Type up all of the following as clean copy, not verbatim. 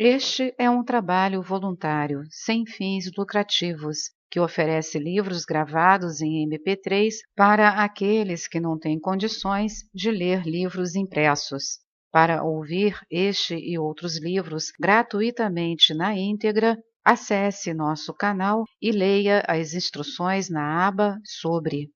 Este é um trabalho voluntário, sem fins lucrativos, que oferece livros gravados em MP3 para aqueles que não têm condições de ler livros impressos. Para ouvir este e outros livros gratuitamente na íntegra, acesse nosso canal e leia as instruções na aba Sobre.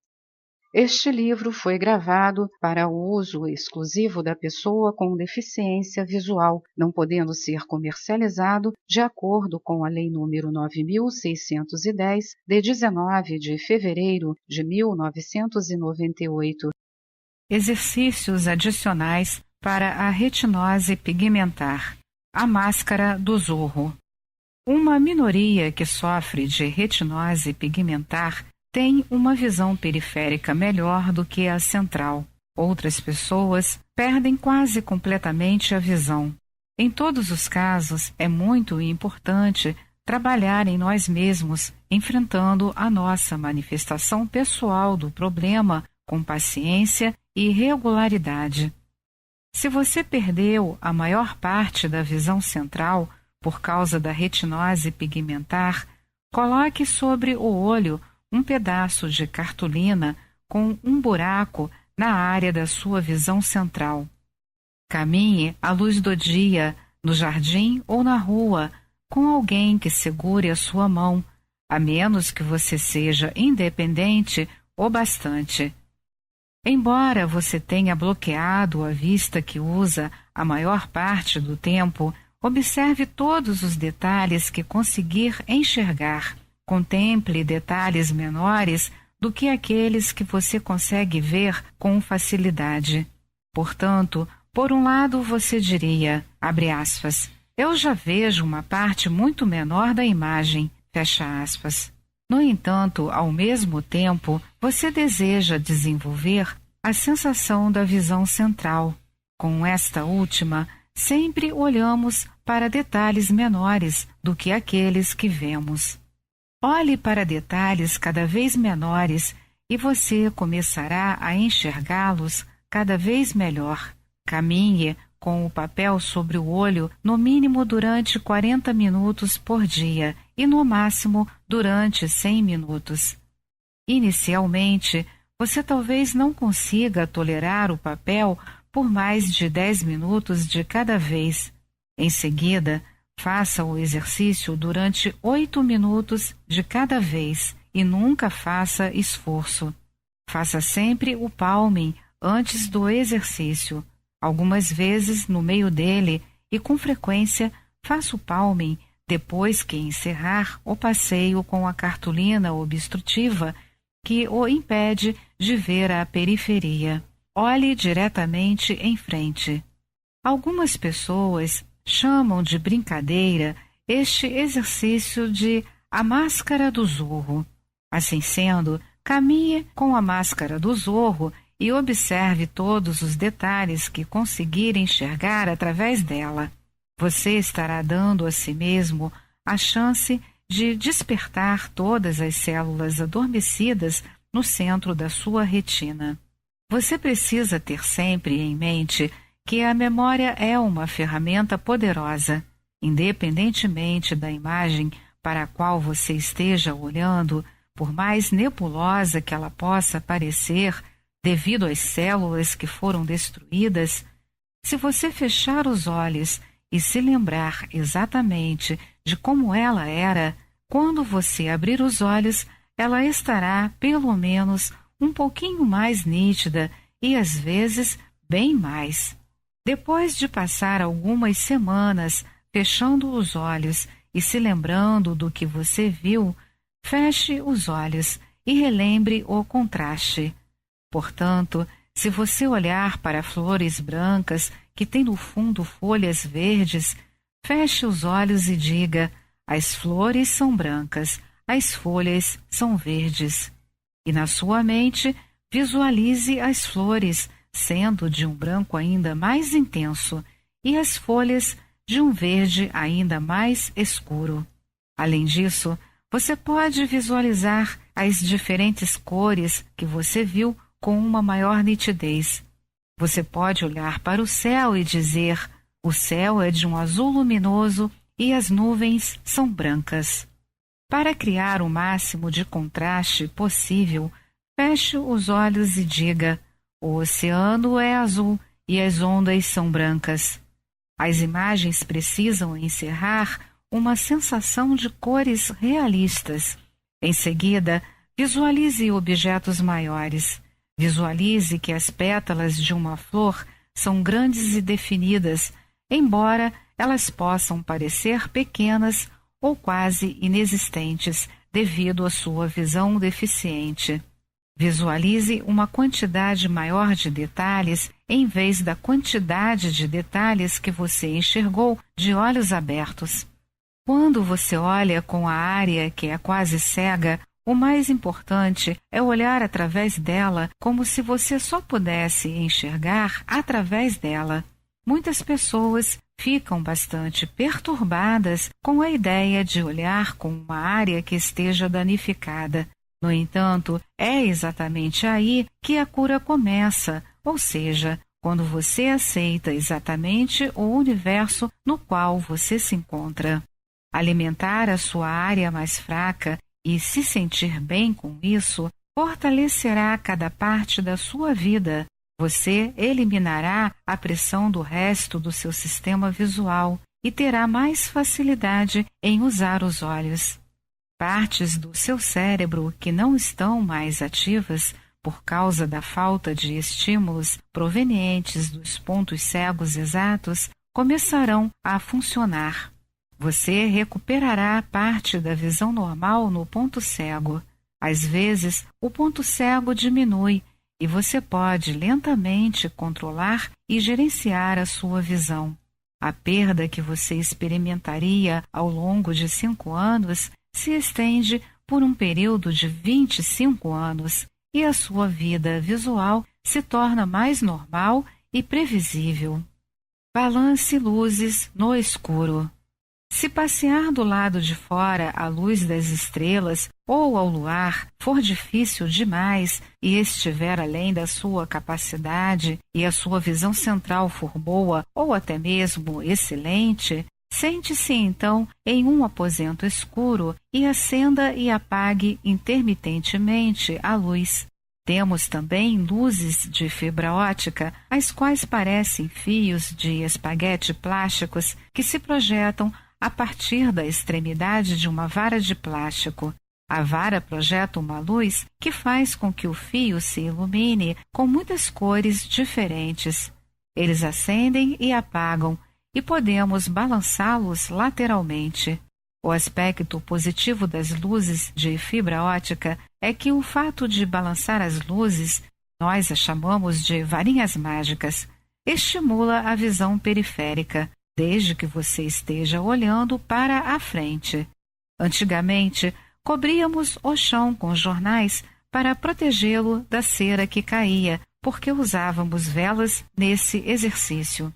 Este livro foi gravado para o uso exclusivo da pessoa com deficiência visual, não podendo ser comercializado de acordo com a Lei nº 9.610, de 19 de fevereiro de 1998. Exercícios adicionais para a retinose pigmentar. A máscara do Zorro. Uma minoria que sofre de retinose pigmentar tem uma visão periférica melhor do que a central. Outras pessoas perdem quase completamente a visão. Em todos os casos, é muito importante trabalhar em nós mesmos, enfrentando a nossa manifestação pessoal do problema com paciência e regularidade. Se você perdeu a maior parte da visão central por causa da retinose pigmentar, coloque sobre o olho um pedaço de cartolina com um buraco na área da sua visão central. Caminhe à luz do dia, no jardim ou na rua, com alguém que segure a sua mão, a menos que você seja independente o bastante. Embora você tenha bloqueado a vista que usa a maior parte do tempo, observe todos os detalhes que conseguir enxergar. Contemple detalhes menores do que aqueles que você consegue ver com facilidade. Portanto, por um lado você diria, abre aspas, eu já vejo uma parte muito menor da imagem, fecha aspas. No entanto, ao mesmo tempo, você deseja desenvolver a sensação da visão central. Com esta última, sempre olhamos para detalhes menores do que aqueles que vemos. Olhe para detalhes cada vez menores e você começará a enxergá-los cada vez melhor. Caminhe com o papel sobre o olho no mínimo durante 40 minutos por dia e no máximo durante 100 minutos. Inicialmente, você talvez não consiga tolerar o papel por mais de 10 minutos de cada vez. Em seguida, faça o exercício durante 8 minutos de cada vez e nunca faça esforço. Faça sempre o palming antes do exercício, algumas vezes no meio dele e com frequência faça o palming depois que encerrar o passeio com a cartolina obstrutiva que o impede de ver a periferia. Olhe diretamente em frente. Algumas pessoas chamam de brincadeira este exercício de a máscara do Zorro. Assim sendo, caminhe com a máscara do Zorro e observe todos os detalhes que conseguir enxergar através dela. Você estará dando a si mesmo a chance de despertar todas as células adormecidas no centro da sua retina. Você precisa ter sempre em mente que a memória é uma ferramenta poderosa. Independentemente da imagem para a qual você esteja olhando, por mais nebulosa que ela possa parecer, devido às células que foram destruídas, se você fechar os olhos e se lembrar exatamente de como ela era, quando você abrir os olhos, ela estará, pelo menos, um pouquinho mais nítida e, às vezes, bem mais. Depois de passar algumas semanas fechando os olhos e se lembrando do que você viu, feche os olhos e relembre o contraste. Portanto, se você olhar para flores brancas que têm no fundo folhas verdes, feche os olhos e diga: as flores são brancas, as folhas são verdes. E na sua mente, visualize as flores sendo de um branco ainda mais intenso e as folhas de um verde ainda mais escuro. Além disso, você pode visualizar as diferentes cores que você viu com uma maior nitidez. Você pode olhar para o céu e dizer: O céu é de um azul luminoso e as nuvens são brancas. Para criar o máximo de contraste possível, feche os olhos e diga: o oceano é azul e as ondas são brancas. As imagens precisam encerrar uma sensação de cores realistas. Em seguida, visualize objetos maiores. Visualize que as pétalas de uma flor são grandes e definidas, embora elas possam parecer pequenas ou quase inexistentes devido à sua visão deficiente. Visualize uma quantidade maior de detalhes em vez da quantidade de detalhes que você enxergou de olhos abertos. Quando você olha com a área que é quase cega, o mais importante é olhar através dela como se você só pudesse enxergar através dela. Muitas pessoas ficam bastante perturbadas com a ideia de olhar com uma área que esteja danificada. No entanto, é exatamente aí que a cura começa, ou seja, quando você aceita exatamente o universo no qual você se encontra. Alimentar a sua área mais fraca e se sentir bem com isso fortalecerá cada parte da sua vida. Você eliminará a pressão do resto do seu sistema visual e terá mais facilidade em usar os olhos. Partes do seu cérebro que não estão mais ativas por causa da falta de estímulos provenientes dos pontos cegos exatos começarão a funcionar. Você recuperará parte da visão normal no ponto cego. Às vezes, o ponto cego diminui e você pode lentamente controlar e gerenciar a sua visão. A perda que você experimentaria ao longo de 5 anos se estende por um período de 25 anos e a sua vida visual se torna mais normal e previsível. Balance luzes no escuro. Se passear do lado de fora à luz das estrelas ou ao luar for difícil demais e estiver além da sua capacidade e a sua visão central for boa ou até mesmo excelente, sente-se então em um aposento escuro e acenda e apague intermitentemente a luz. Temos também luzes de fibra ótica, as quais parecem fios de espaguete plásticos que se projetam a partir da extremidade de uma vara de plástico. A vara projeta uma luz que faz com que o fio se ilumine com muitas cores diferentes. Eles acendem e apagam, e podemos balançá-los lateralmente. O aspecto positivo das luzes de fibra ótica é que o fato de balançar as luzes, nós a chamamos de varinhas mágicas, estimula a visão periférica, desde que você esteja olhando para a frente. Antigamente, cobríamos o chão com jornais para protegê-lo da cera que caía, porque usávamos velas nesse exercício.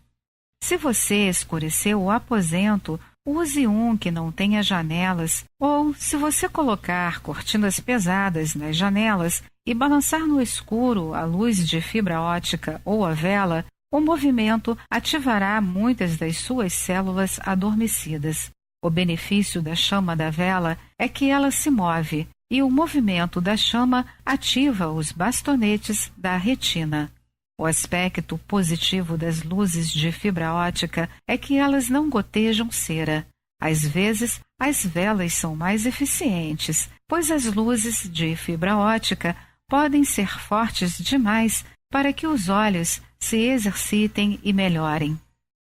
Se você escureceu o aposento, use um que não tenha janelas, ou se você colocar cortinas pesadas nas janelas e balançar no escuro a luz de fibra ótica ou a vela, o movimento ativará muitas das suas células adormecidas. O benefício da chama da vela é que ela se move, e o movimento da chama ativa os bastonetes da retina. O aspecto positivo das luzes de fibra ótica é que elas não gotejam cera. Às vezes, as velas são mais eficientes, pois as luzes de fibra ótica podem ser fortes demais para que os olhos se exercitem e melhorem.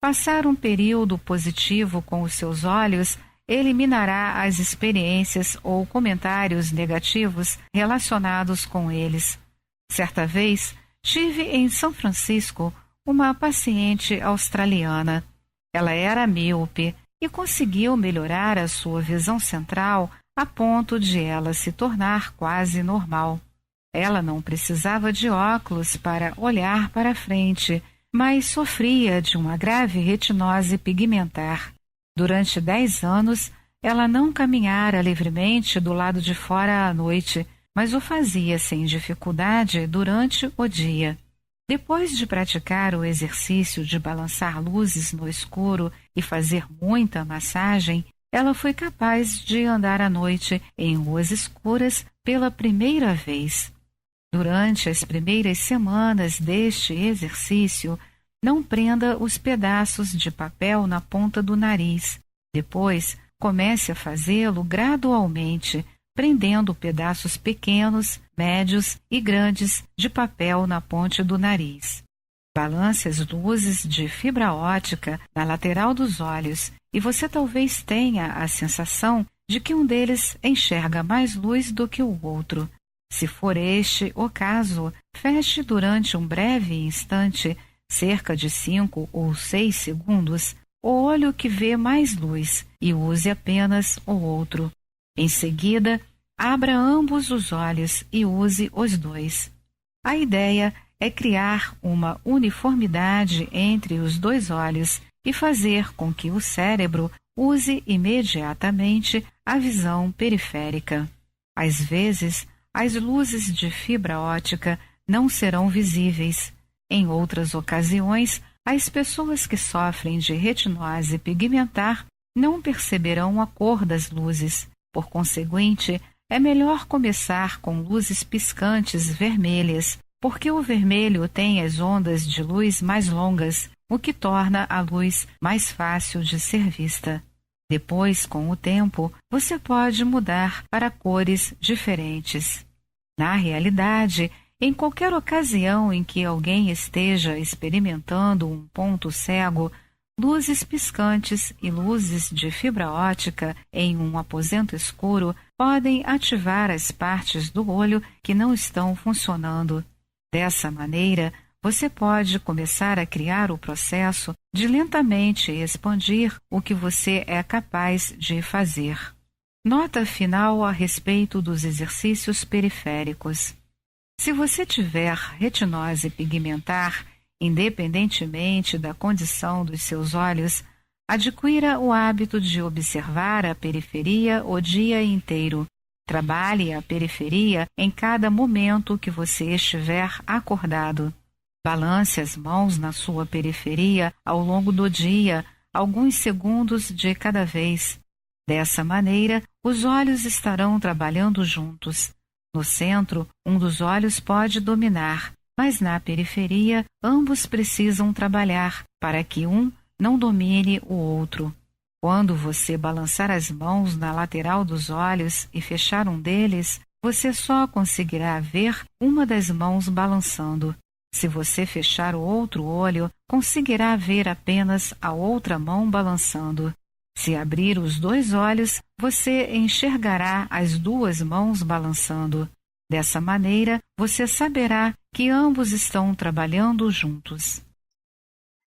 Passar um período positivo com os seus olhos eliminará as experiências ou comentários negativos relacionados com eles. Certa vez, tive em São Francisco uma paciente australiana. Ela era míope e conseguiu melhorar a sua visão central a ponto de ela se tornar quase normal. Ela não precisava de óculos para olhar para frente, mas sofria de uma grave retinose pigmentar. Durante 10 anos, ela não caminhara livremente do lado de fora à noite, mas o fazia sem dificuldade durante o dia. Depois de praticar o exercício de balançar luzes no escuro e fazer muita massagem, ela foi capaz de andar à noite em ruas escuras pela primeira vez. Durante as primeiras semanas deste exercício, não prenda os pedaços de papel na ponta do nariz. Depois, comece a fazê-lo gradualmente, prendendo pedaços pequenos, médios e grandes de papel na ponte do nariz. Balance as luzes de fibra ótica na lateral dos olhos e você talvez tenha a sensação de que um deles enxerga mais luz do que o outro. Se for este o caso, feche durante um breve instante, cerca de 5 ou 6 segundos, o olho que vê mais luz e use apenas o outro. Em seguida, abra ambos os olhos e use os dois. A ideia é criar uma uniformidade entre os dois olhos e fazer com que o cérebro use imediatamente a visão periférica. Às vezes, as luzes de fibra ótica não serão visíveis. Em outras ocasiões, as pessoas que sofrem de retinose pigmentar não perceberão a cor das luzes. Por conseguinte, é melhor começar com luzes piscantes vermelhas, porque o vermelho tem as ondas de luz mais longas, o que torna a luz mais fácil de ser vista. Depois, com o tempo, você pode mudar para cores diferentes. Na realidade, em qualquer ocasião em que alguém esteja experimentando um ponto cego, luzes piscantes e luzes de fibra ótica em um aposento escuro podem ativar as partes do olho que não estão funcionando. Dessa maneira, você pode começar a criar o processo de lentamente expandir o que você é capaz de fazer. Nota final a respeito dos exercícios periféricos. Se você tiver retinose pigmentar, independentemente da condição dos seus olhos, adquira o hábito de observar a periferia o dia inteiro. Trabalhe a periferia em cada momento que você estiver acordado. Balance as mãos na sua periferia ao longo do dia, alguns segundos de cada vez. Dessa maneira, os olhos estarão trabalhando juntos. No centro, um dos olhos pode dominar, mas na periferia, ambos precisam trabalhar para que um não domine o outro. Quando você balançar as mãos na lateral dos olhos e fechar um deles, você só conseguirá ver uma das mãos balançando. Se você fechar o outro olho, conseguirá ver apenas a outra mão balançando. Se abrir os dois olhos, você enxergará as duas mãos balançando. Dessa maneira, você saberá que ambos estão trabalhando juntos.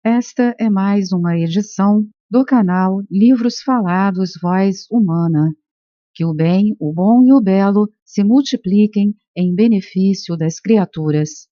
Esta é mais uma edição do canal Livros Falados Voz Humana. Que o bem, o bom e o belo se multipliquem em benefício das criaturas.